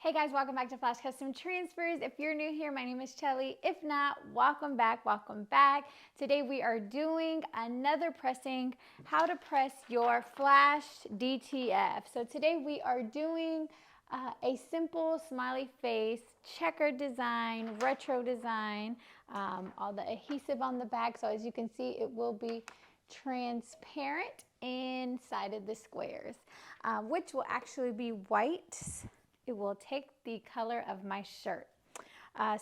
Hey guys, welcome back to Flash Custom Transfers. If you're new here, my name is Chelly. If not, welcome back, welcome back. Today we are doing another pressing, how to press your Flash DTF. So today we are doing a simple smiley face, checkered design, retro design, all the adhesive on the back. So as you can see, it will be transparent inside of the squares, which will actually be white. It will take the color of my shirt.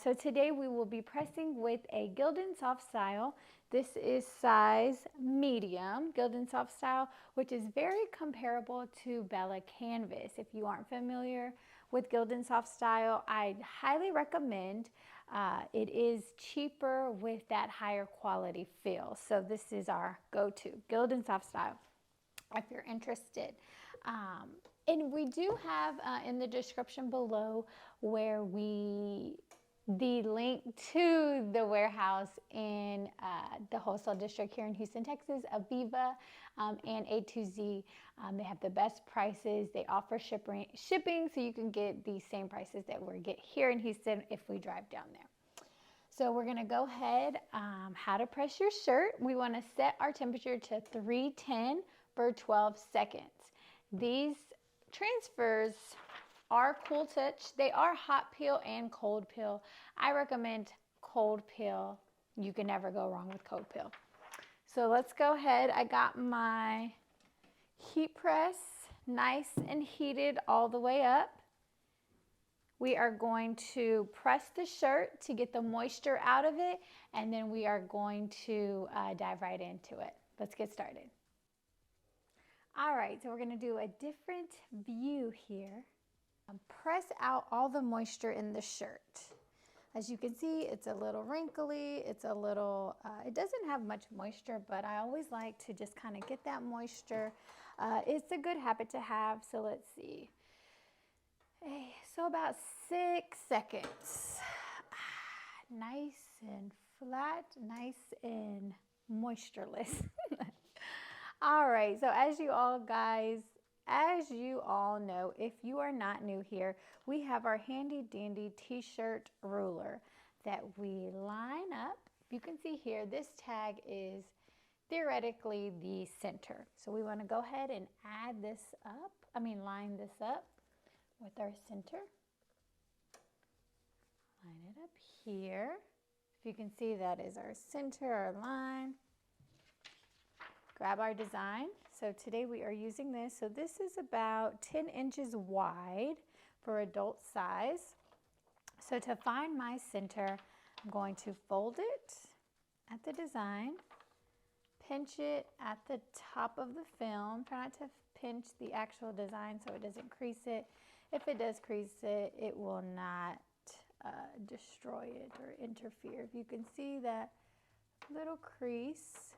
So today we will be pressing with a Gildan Soft Style. This is size medium, Gildan Soft Style, which is very comparable to Bella Canvas. If you aren't familiar with Gildan Soft Style, I highly recommend. It is cheaper with that higher quality feel. So this is our go-to, Gildan Soft Style, if you're interested. And we do have in the description below where the link to the warehouse in the wholesale district here in Houston, Texas, Aviva and A2Z. They have the best prices. They offer shipping, so you can get the same prices that we get here in Houston if we drive down there. So we're gonna go ahead, how to press your shirt. We wanna set our temperature to 310 for 12 seconds. These transfers are cool touch. They are hot peel and cold peel. I recommend cold peel. You can never go wrong with cold peel. So let's go ahead. I got my heat press nice and heated all the way up. We are going to press the shirt to get the moisture out of it, and then we are going to dive right into it. Let's get started. All right, so we're gonna do a different view here. Press out all the moisture in the shirt. As you can see, it's a little wrinkly, it's a little, it doesn't have much moisture, but I always like to just kind of get that moisture. It's a good habit to have, so let's see. So about 6 seconds. Nice and flat, nice and moistureless. All right, so as you all know, if you are not new here, we have our handy dandy t-shirt ruler that we line up. You can see here, this tag is theoretically the center. So we want to go ahead and line this up with our center. Line it up here. If you can see, that is our center, our line. Grab our design. So today we are using this. So this is about 10 inches wide for adult size. So to find my center, I'm going to fold it at the design, pinch it at the top of the film. Try not to pinch the actual design so it doesn't crease it. If it does crease it, it will not destroy it or interfere. If you can see that little crease.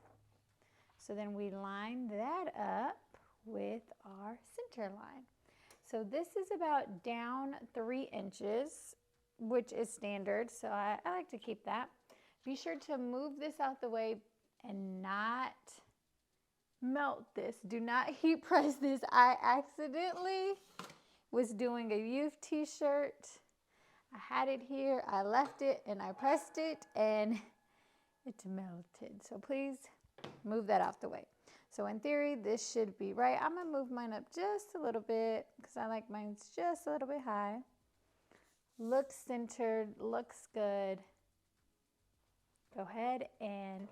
So then we line that up with our center line. So this is about down 3 inches, which is standard. So I like to keep that. Be sure to move this out the way and not melt this. Do not heat press this. I accidentally was doing a youth t-shirt. I had it here, I left it, and I pressed it, and it melted. So please move that out the way. So in theory, this should be right. I'm gonna move mine up just a little bit because I like mine just a little bit high. Looks centered, looks good. Go ahead and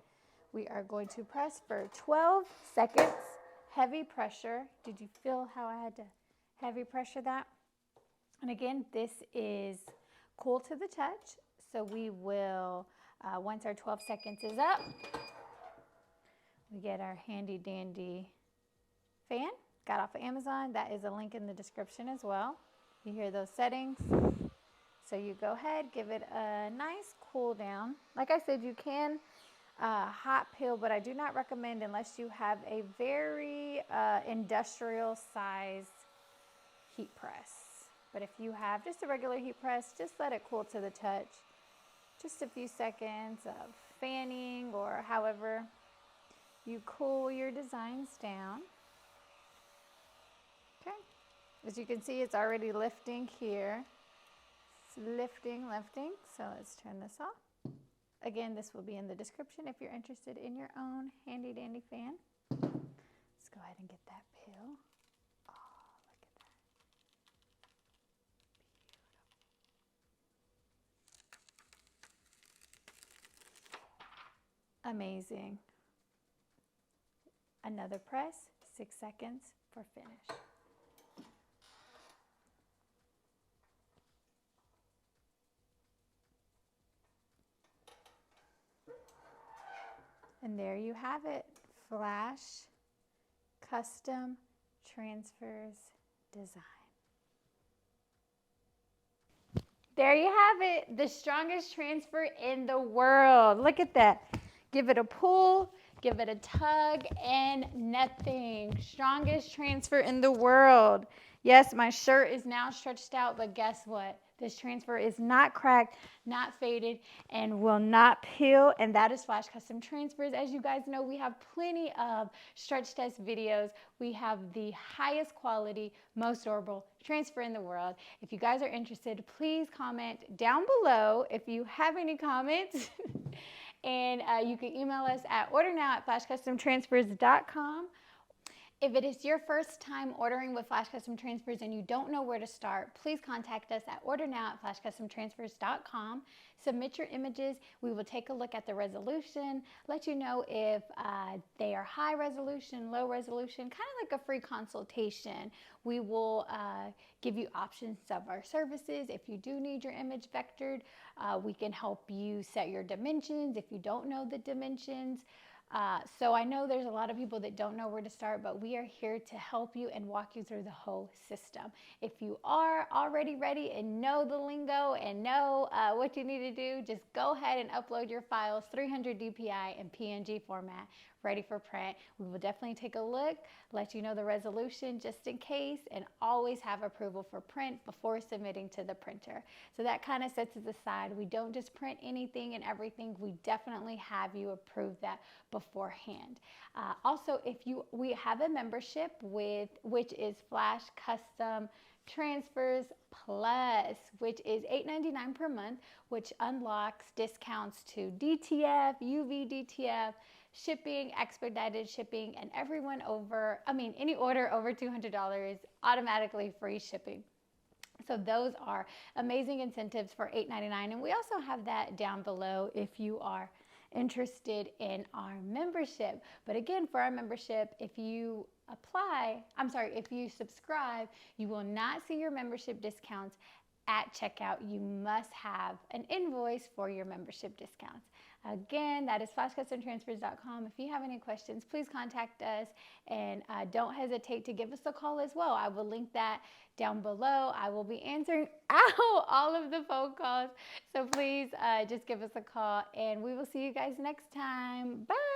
we are going to press for 12 seconds. Heavy pressure. Did you feel how I had to heavy pressure that? And again, this is cool to the touch. So we will, once our 12 seconds is up, we get our handy dandy fan. Got off of Amazon. That is a link in the description as well. You hear those settings. So you go ahead, give it a nice cool down. Like I said, you can hot peel, but I do not recommend unless you have a very industrial size heat press. But if you have just a regular heat press, just let it cool to the touch. Just a few seconds of fanning or however you cool your designs down. Okay, as you can see, it's already lifting here. lifting. So let's turn this off. Again, this will be in the description if you're interested in your own handy dandy fan. Let's go ahead and get that pill. Oh, look at that. Amazing. Another press, 6 seconds for finish. And there you have it, Flash Custom Transfers Design. There you have it, the strongest transfer in the world. Look at that. Give it a pull, give it a tug, and nothing. Strongest transfer in the world. Yes, my shirt is now stretched out, but guess what? This transfer is not cracked, not faded, and will not peel, and that is Flash Custom Transfers. As you guys know, we have plenty of stretch test videos. We have the highest quality, most durable transfer in the world. If you guys are interested, please comment down below if you have any comments. And you can email us at ordernow@flashcustomtransfers.com. If it is your first time ordering with Flash Custom Transfers and you don't know where to start, please contact us at ordernow@flashcustomtransfers.com. Submit your images. We will take a look at the resolution, let you know if they are high resolution, low resolution, kind of like a free consultation. We will give you options of our services. If you do need your image vectored, we can help you set your dimensions if you don't know the dimensions. So I know there's a lot of people that don't know where to start, but we are here to help you and walk you through the whole system. If you are already ready and know the lingo and know what you need to do, just go ahead and upload your files, 300 DPI and PNG format, ready for print. We will definitely take a look, let you know the resolution just in case, and always have approval for print before submitting to the printer. So that kind of sets us aside. We don't just print anything and everything. We definitely have you approve that beforehand. Also, we have a membership which is Flash Custom Transfers Plus, which is $8.99 per month, which unlocks discounts to DTF, UV DTF, shipping, expedited shipping, and any order over $200 automatically free shipping. So those are amazing incentives for $8.99, and we also have that down below if you are interested in our membership. But again, for our membership, if you subscribe, you will not see your membership discounts at checkout. You must have an invoice for your membership discounts. Again, that is flashcustomtransfers.com. If you have any questions, please contact us, and don't hesitate to give us a call as well. I will link that down below. I will be answering all of the phone calls, so please just give us a call, and we will see you guys next time. Bye.